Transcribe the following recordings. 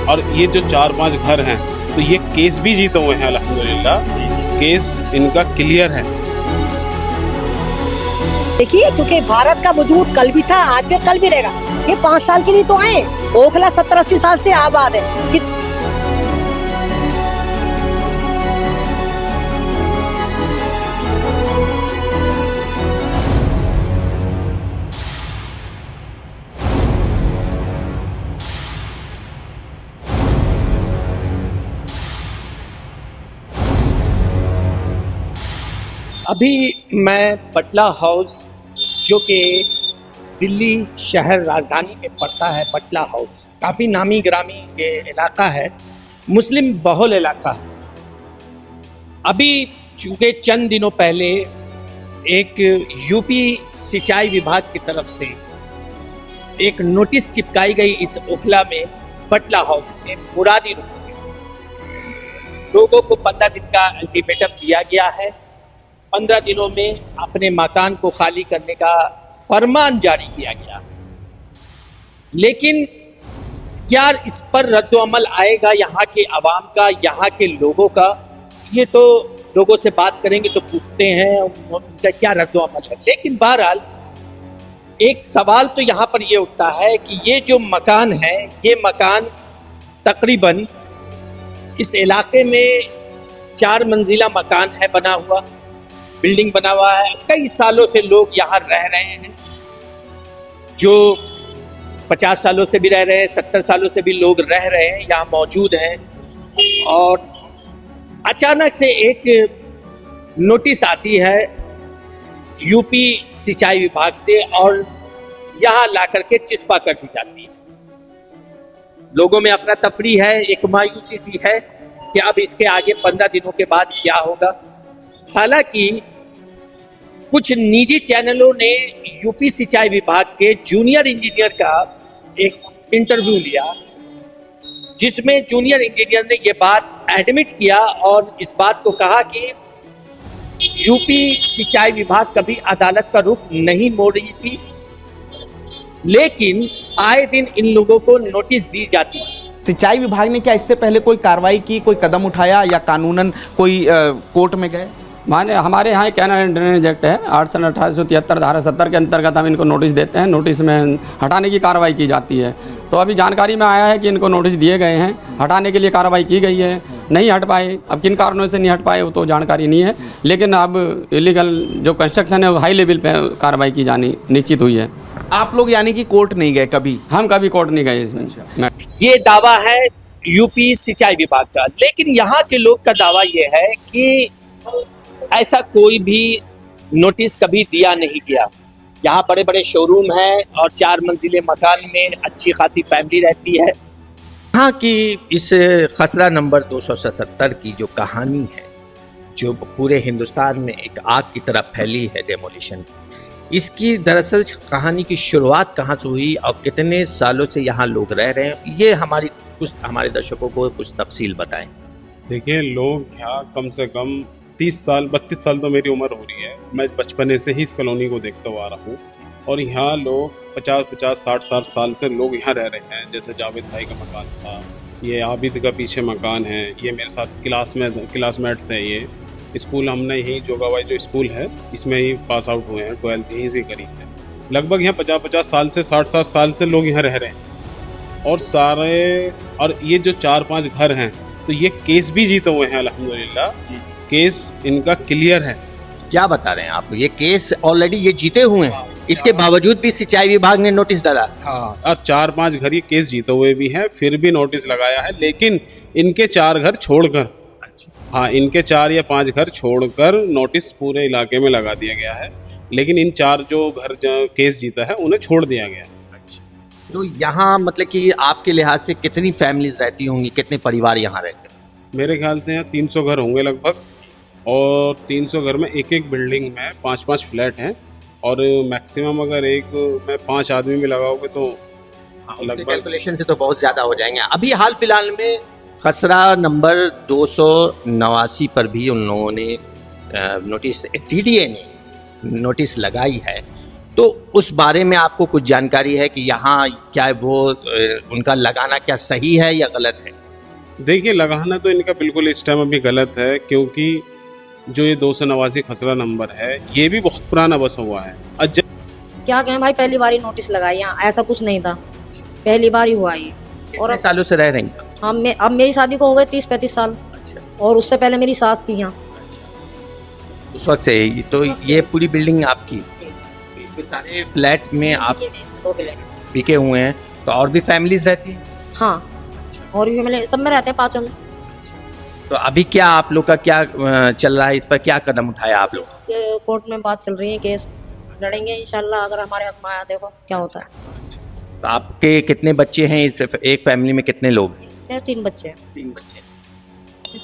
और ये जो 4-5 घर हैं तो ये केस भी जीते हुए हैं अल्हम्दुलिल्लाह, केस इनका क्लियर है। देखिए, क्योंकि भारत का वजूद कल भी था, आज भी और कल भी रहेगा। ये 5 साल के लिए तो आए, ओखला 70-80 साल से आबाद है कि अभी मैं पटला हाउस, जो कि दिल्ली शहर राजधानी में पड़ता है, पटला हाउस काफ़ी नामी ग्रामी ये इलाका है, मुस्लिम बहुल इलाका है। अभी चूँकि चंद दिनों पहले एक यूपी सिंचाई विभाग की तरफ से एक नोटिस चिपकाई गई इस ओखला में, पटला हाउस में मुरादी रुक लोगों को 15 दिन का अल्टीमेटम दिया गया है। 15 दिनों में अपने मकान को खाली करने का फरमान जारी किया गया, लेकिन क्या इस पर रद्द-ओ-अमल आएगा यहाँ के अवाम का, यहाँ के लोगों का? ये तो लोगों से बात करेंगे तो पूछते हैं उनका क्या रद्द-ओ-अमल है। लेकिन बहरहाल एक सवाल तो यहाँ पर ये उठता है कि ये जो मकान है, ये मकान तकरीबन इस इलाके में 4 मंजिला मकान है बना हुआ, बिल्डिंग बना हुआ है। कई सालों से लोग यहाँ रह रहे हैं, जो 50 सालों से भी रह रहे हैं, 70 सालों से भी लोग रह रहे हैं, यहाँ मौजूद हैं। और अचानक से एक नोटिस आती है यूपी सिंचाई विभाग से और यहाँ ला करके चिस्पा कर दी जाती है। लोगों में अफरा तफरी है, एक मायूसी सी है कि अब इसके आगे 15 दिनों के बाद क्या होगा। हालांकि कुछ निजी चैनलों ने यूपी सिंचाई विभाग के जूनियर इंजीनियर का एक इंटरव्यू लिया, जिसमें जूनियर इंजीनियर ने ये बात एडमिट किया और इस बात को कहा कि यूपी सिंचाई विभाग कभी अदालत का रुख नहीं मोड़ रही थी, लेकिन आए दिन इन लोगों को नोटिस दी जाती है। सिंचाई विभाग ने क्या इससे पहले कोई कार्रवाई की, कोई कदम उठाया या कानूनन कोई कोर्ट में गए? माने हमारे यहाँ कैनाल एंड ड्रेनेज एक्ट है 8 सन 1873 धारा 70 के अंतर्गत हम इनको नोटिस देते हैं, नोटिस में हटाने की कार्रवाई की जाती है। तो अभी जानकारी में आया है कि इनको नोटिस दिए गए हैं, हटाने के लिए कार्रवाई की गई है, नहीं हट पाए। अब किन कारणों से नहीं हट पाए वो तो जानकारी नहीं है, लेकिन अब इलीगल जो कंस्ट्रक्शन है वो हाई लेवल पे कार्रवाई की जानी निश्चित हुई है। आप लोग यानी कि कोर्ट नहीं गए कभी? हम कभी कोर्ट नहीं गए इसमें। ये दावा है यूपी सिंचाई विभाग का, लेकिन यहाँ के लोग का दावा ये है कि ऐसा कोई भी नोटिस कभी दिया नहीं गया। यहाँ बड़े बड़े शोरूम हैं और 4 मंजिले मकान में अच्छी खासी फैमिली रहती है। यहाँ की इस खसरा नंबर 277 की जो कहानी है, जो पूरे हिंदुस्तान में एक आग की तरह फैली है डेमोलिशन, इसकी दरअसल कहानी की शुरुआत कहाँ से हुई और कितने सालों से यहाँ लोग रह रहे हैं, ये हमारे दर्शकों को कुछ तफसील बताएं। देखिए, लोग यहाँ कम से कम 30 साल 32 साल तो मेरी उम्र हो रही है, मैं बचपने से ही इस कॉलोनी को देखता हुआ आ रहा हूँ। और यहाँ लोग 50-50 60 साल से लोग यहाँ रह रहे हैं। जैसे जावेद भाई का मकान था, ये आबिद का पीछे मकान है, ये मेरे साथ क्लासमेट थे। ये स्कूल हमने यहीं जोगाबाई जो स्कूल है इसमें ही पास आउट हुए हैं, 12th यहीं से करी है। लगभग यहाँ 50-50 साल से 60 साल से लोग यहाँ रह रहे हैं। और ये जो 4-5 घर हैं तो ये केस भी जीते हुए हैं अल्हम्दुलिल्लाह, केस इनका क्लियर है। क्या बता रहे हैं आप? ये केस ऑलरेडी ये जीते हुए हैं, इसके बावजूद भी सिंचाई विभाग ने नोटिस डाला। हाँ, और 4-5 घर ये केस जीते हुए भी हैं, फिर भी नोटिस लगाया है। लेकिन इनके 4 घर छोड़कर, हाँ, इनके 4 या 5 घर छोड़कर नोटिस पूरे इलाके में लगा दिया गया है। लेकिन इन 4 जो घर केस जीता है उन्हें छोड़ दिया गया। तो यहाँ मतलब कि आपके लिहाज से कितनी फैमिलीज रहती होंगी, कितने परिवार यहाँ रहते हैं? मेरे ख्याल से यहाँ 300 घर होंगे लगभग, और 300 घर में एक बिल्डिंग में 5-5 फ्लैट हैं। और मैक्सिमम अगर एक में 5 आदमी भी लगाओगे तो लगभग कैलकुलेशन से तो बहुत ज़्यादा हो जाएंगे। अभी हाल फिलहाल में खसरा नंबर 289 पर भी उन लोगों ने नोटिस, TDA ने नोटिस लगाई है। तो उस बारे में आपको कुछ जानकारी है कि यहाँ क्या वो उनका लगाना क्या सही है या गलत है? देखिए, लगाना तो इनका बिल्कुल इस टाइम अभी गलत है, क्योंकि जो ये 289 खसरा नंबर है ये भी बहुत पुराना बसा हुआ है। क्या कहें भाई, पहली बार ही नोटिस लगाई, यहाँ ऐसा कुछ नहीं था, पहली बार ही हुआ ये। और कितने सालों से रह रही हैं? अब मेरी शादी को हो गए 30-35 साल, और उससे पहले मेरी सास थी यहाँ। उस वक्त से तो ये पूरी बिल्डिंग आपकी, इसमें सारे फ्लैट में आप दो फ्लैट बिके हुए हैं, तो और भी फैमिलीज रहती हैं? हाँ, और भी फैमिली सब में रहते हैं, 5 में। तो अभी क्या आप लोग का क्या चल रहा है, इस पर क्या कदम उठाया आप लोग? कोर्ट में बात चल रही है, केस लड़ेंगे इंशाल्लाह, अगर हमारे हक में आया, देखो क्या होता है। तो आपके कितने बच्चे हैं? इस एक फैमिली में कितने लोग हैं? मेरे 3 बच्चे हैं। 3 बच्चे।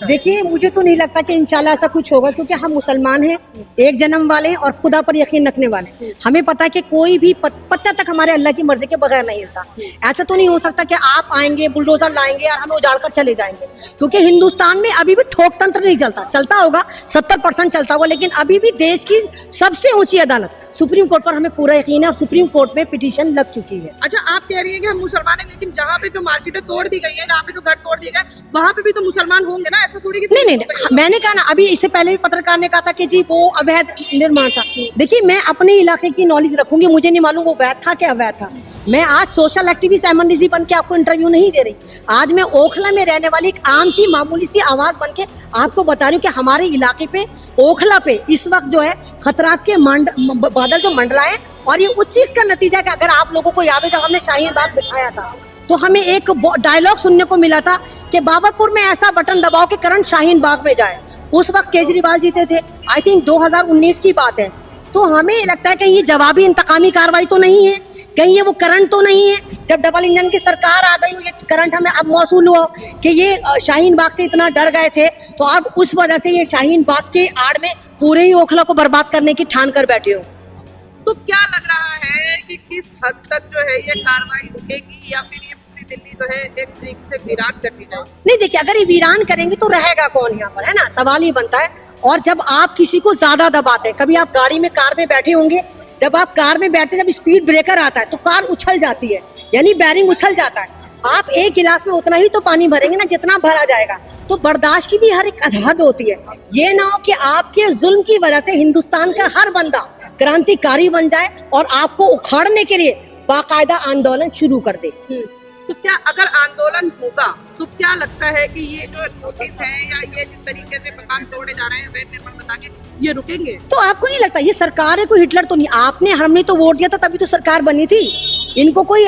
देखिए, मुझे तो नहीं लगता कि इंशाल्लाह ऐसा कुछ होगा, क्योंकि हम मुसलमान हैं, एक जन्म वाले हैं और खुदा पर यकीन रखने वाले हैं। हमें पता है कि कोई भी पत्ता तक हमारे अल्लाह की मर्जी के बगैर नहीं हिलता। ऐसा तो नहीं हो सकता कि आप आएंगे, बुलडोजर लाएंगे और हमें उजाड़ कर चले जाएंगे, क्योंकि हिंदुस्तान में अभी भी ठोक तंत्र नहीं चलता। चलता होगा, 70% चलता होगा, लेकिन अभी भी देश की सबसे ऊंची अदालत सुप्रीम कोर्ट पर हमें पूरा यकीन है, और सुप्रीम कोर्ट में पिटीशन लग चुकी है। अच्छा, आप कह रही है कि हम मुसलमान हैं, लेकिन जहाँ पे जो मार्केटें तोड़ दी गई है, जहाँ पे जो घर तोड़ दिए गए, वहाँ पे भी तो मुसलमान होंगे ना, ऐसा थोड़ी कि नहीं, मैंने कहा ना, अभी इससे पहले भी पत्रकार ने कहा था कि जी वो अवैध निर्माण था। देखिए, मैं अपने इलाके की नॉलेज रखूंगी, मुझे नहीं मालूम वो वैध था कि अवैध था। मैं आज सोशल एक्टिविस्ट अहमद रिजवी बन के आपको इंटरव्यू नहीं दे रही। आज मैं ओखला में रहने वाली एक आम सी मामूली सी आवाज बन के आपको बता रही हूँ कि हमारे इलाके पे, ओखला पे इस वक्त जो है खतरात के बादल जो मंडलाए, और ये उस चीज का नतीजा कि अगर आप लोगों को याद है, जब हमने शाहीन बाग बिठाया था तो हमें एक डायलॉग सुनने को मिला था कि बाबरपुर में ऐसा बटन दबाओ कि करंट शाहीन बाग में जाए। उस वक्त केजरीवाल जीते थे, आई थिंक 2019 की बात है। तो हमें लगता है कि ये जवाबी इंतकामी कार्रवाई तो नहीं है, कहीं ये वो करंट तो नहीं है। जब डबल इंजन की सरकार आ गई, ये करंट हमें अब मौसूल हुआ कि ये शाहीन बाग से इतना डर गए थे, तो अब उस वजह से ये शाहीन बाग के आड़ में पूरे ही ओखला को बर्बाद करने की ठान कर बैठे हो। तो क्या लग रहा है कि किस हद तक जो है ये कार्रवाई रुकेगी, या फिर ये पूरी दिल्ली जो है एक तरीके से वीरान कर दी जाएगी? नहीं, देखिए, अगर ये वीरान करेंगे तो रहेगा कौन यहाँ पर, है ना, सवाल ये बनता है। और जब आप किसी को ज्यादा दबाते हैं, कभी आप गाड़ी में, कार में बैठे होंगे, जब आप कार में बैठते हैं, जब स्पीड ब्रेकर आता है तो कार उछल जाती है, यानी बैरिंग उछल जाता है। आप एक गिलास में उतना ही तो पानी भरेंगे ना जितना भरा जाएगा, तो बर्दाश्त की भी हर एक हद होती है। ये ना हो कि आपके जुल्म की वजह से हिंदुस्तान का हर बंदा क्रांतिकारी बन जाए और आपको उखाड़ने के लिए बाकायदा आंदोलन शुरू कर दे। तो क्या अगर आंदोलन होगा तो क्या लगता है कि ये जो नोटिस है या ये जिस तरीके से मकान तोड़े जा रहे हैं अवैध निर्माण बता के, ये रुकेंगे? तो आपको नहीं लगता ये सरकार है कोई हिटलर तो नहीं? आपने, हमने तो वोट दिया था तभी तो सरकार बनी थी। इनको कोई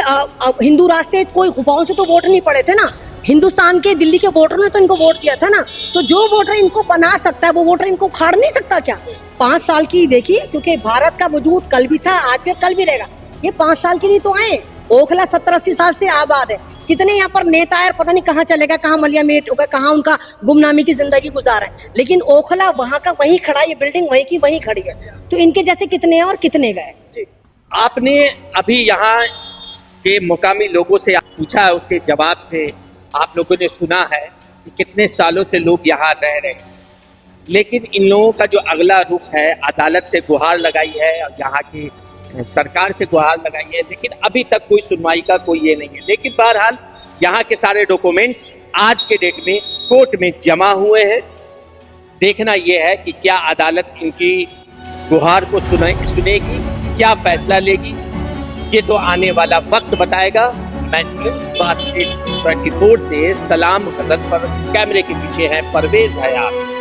हिंदू राष्ट्र से, कोई खुफाओं से तो वोट नहीं पड़े थे ना। हिंदुस्तान के, दिल्ली के वोटरों ने तो इनको वोट दिया था ना। तो जो वोटर इनको बना सकता है वो वोटर इनको उखाड़ नहीं सकता क्या? 5 साल की देखिए, क्योंकि भारत का वजूद कल भी था, आज भी और कल भी रहेगा। ये 5 साल के लिए तो आए। ओखला 70-80 साल से आबाद है। कितने यहाँ पर नेता है, पता नहीं कहाँ चले गए, कहाँ मलिया मेट होगा, कहाँ उनका गुमनामी की जिंदगी गुजार है। लेकिन ओखला वहाँ का वहीं खड़ा, ये बिल्डिंग वहीं की वहीं खड़ी है। तो इनके जैसे कितने हैं और कितने गए? आपने अभी यहाँ के मुकामी लोगों से पूछा, उसके जवाब से आप लोगों ने सुना है कि कितने सालों से लोग यहाँ रह रहे हैं। लेकिन इन लोगों का जो अगला रुख है, अदालत से गुहार लगाई है और यहाँ की सरकार से गुहार लगाई है, लेकिन अभी तक कोई सुनवाई का कोई ये नहीं है। लेकिन बहरहाल यहाँ के सारे डॉक्यूमेंट्स आज के डेट में कोर्ट में जमा हुए हैं। देखना यह है कि क्या अदालत इनकी गुहार को सुनेगी, क्या फैसला लेगी, ये तो आने वाला वक्त बताएगा। मैं न्यूज़ बास्केट 24 से सलाम गजनफर, कैमरे के पीछे है परवेज हयात।